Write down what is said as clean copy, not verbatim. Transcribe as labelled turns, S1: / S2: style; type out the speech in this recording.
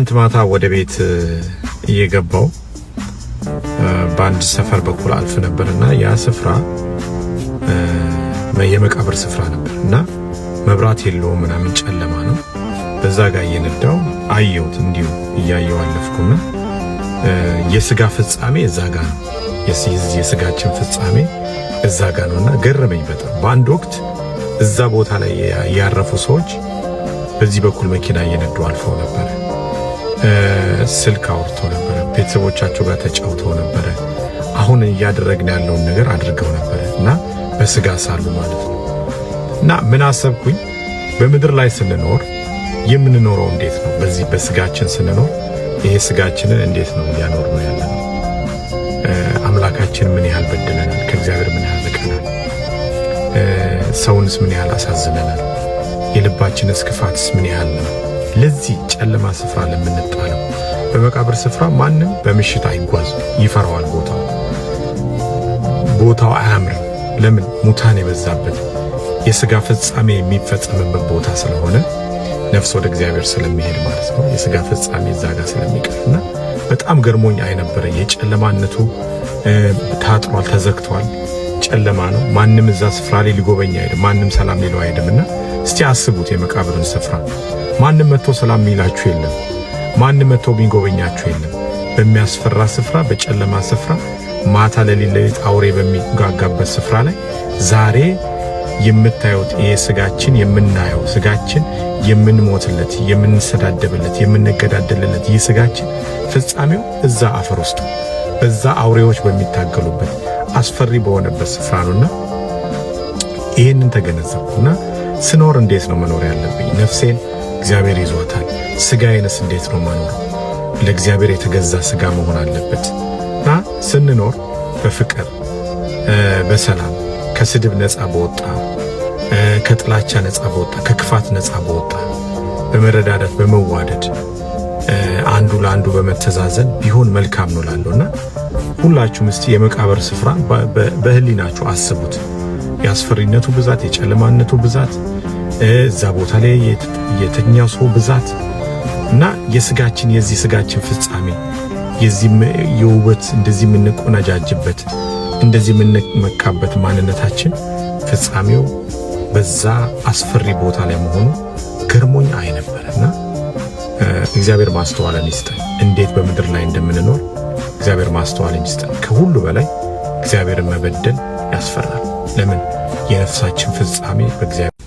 S1: ትላንት ማታ ወደ ቤት እየገባው በአንድ ሰፈር በኩል አልፍ ነበርና ያ ስፍራ የመቃብር ስፍራ ነበርና መብራት የለውም ምናምን ጨለማ ነው። በዛ ጋር እየነዳው አየሁት። እንዲሁ እያየው አለፍኩና የስጋ ፍጻሜ እዛ ጋር ነው። የስጋችን ፍጻሜ እዛ ጋር ነውና ገረመኝ በጣም። በአንድ ወቅት እዛ ቦታ ላይ ያረፉ ሰዎች በዚህ በኩል መኪና እየነዱ አልፈው ነበር። ስልክ አውርተው ነበር። ቤተሰቦቻቸው ጋር ተጫውተው ነበር። አሁን እያደረግን ያለውን ነገር አድርገው ነበር እና በስጋ ሳሉ ማለት ነው። እና ምን አሰብኩኝ፣ በምድር ላይ ስንኖር የምንኖረው እንዴት ነው? በዚህ በስጋችን ስንኖር ይሄ ስጋችንን እንዴት ነው እያኖር ነው ያለነው? አምላካችን ምን ያህል በድለናል? ከእግዚአብሔር ምን ያህል ርቀናል? ሰውንስ ምን ያህል አሳዝነናል? የልባችንስ ክፋትስ ምን ያህል ነው? ለዚህ ጨለማ ስፍራ ለምንጣለው በመቃብር ስፍራ ማንም በምሽት አይጓዝ፣ ይፈራዋል። ቦታው አያምርም። ለምን? ሙታን የበዛበት የስጋ ፍጻሜ የሚፈጸምበት ቦታ ስለሆነ ነፍስ ወደ እግዚአብሔር ስለሚሄድ ማለት ነው። የስጋ ፍጻሜ እዛ ጋር ስለሚቀርና በጣም ገርሞኝ አይነበረ። የጨለማነቱ ታጥሯል፣ ተዘግቷል፣ ጨለማ ነው። ማንም እዛ ስፍራ ላይ ሊጎበኝ አይደለም። ማንም ሰላም ሊለው አይደለምና እስቲ አስቡት የመቃብርን ስፍራ። ማንም መጥቶ ሰላም ሊላችሁ የለም። ማንም መጥቶ ቢጎበኛችሁ የለም። በሚያስፈራ ስፍራ፣ በጨለማ ስፍራ፣ ማታ ለሊት አውሬ በሚጋጋበት ስፍራ ላይ ዛሬ የምታዩት ይሄ ስጋችን የምናየው ስጋችን የምንሞትለት፣ የምንሰዳደብለት፣ የምንገዳደልለት ይህ ስጋችን ፍጻሜው እዛ አፈር ውስጥ በዛ አውሬዎች በሚታገሉበት አስፈሪ በሆነበት ስፍራ ነውና ይሄንን ተገነዘብኩና ስኖር እንዴት ነው መኖር ያለብኝ? ነፍሴን እግዚአብሔር ይዟታል። ስጋዬንስ እንዴት ነው መኖር? ለእግዚአብሔር የተገዛ ስጋ መሆን አለበት እና ስንኖር በፍቅር በሰላም ከስድብ ነፃ በወጣ ከጥላቻ ነፃ በወጣ ከክፋት ነፃ በወጣ በመረዳዳት በመዋደድ አንዱ ለአንዱ በመተዛዘን ቢሆን መልካም ነው ላለውና ሁላችሁም እስቲ የመቃብር ስፍራ በህሊናችሁ አስቡት። የአስፈሪነቱ ብዛት፣ የጨለማነቱ ብዛት፣ እዛ ቦታ ላይ የተኛው ሰው ብዛት እና የስጋችን የዚህ ስጋችን ፍጻሜ የዚህ የውበት እንደዚህ የምንቆነጃጅበት እንደዚህ የምንመካበት ማንነታችን ፍጻሜው በዛ አስፈሪ ቦታ ላይ መሆኑ ገርሞኝ አይነበርና እግዚአብሔር ማስተዋልን ይስጠን። እንዴት በምድር ላይ እንደምንኖር እግዚአብሔር ማስተዋልን ይስጠን። ከሁሉ በላይ እግዚአብሔርን መበደል ያስፈራል። ለምን? የነፍሳችን ፍጻሜ በእግዚአብሔር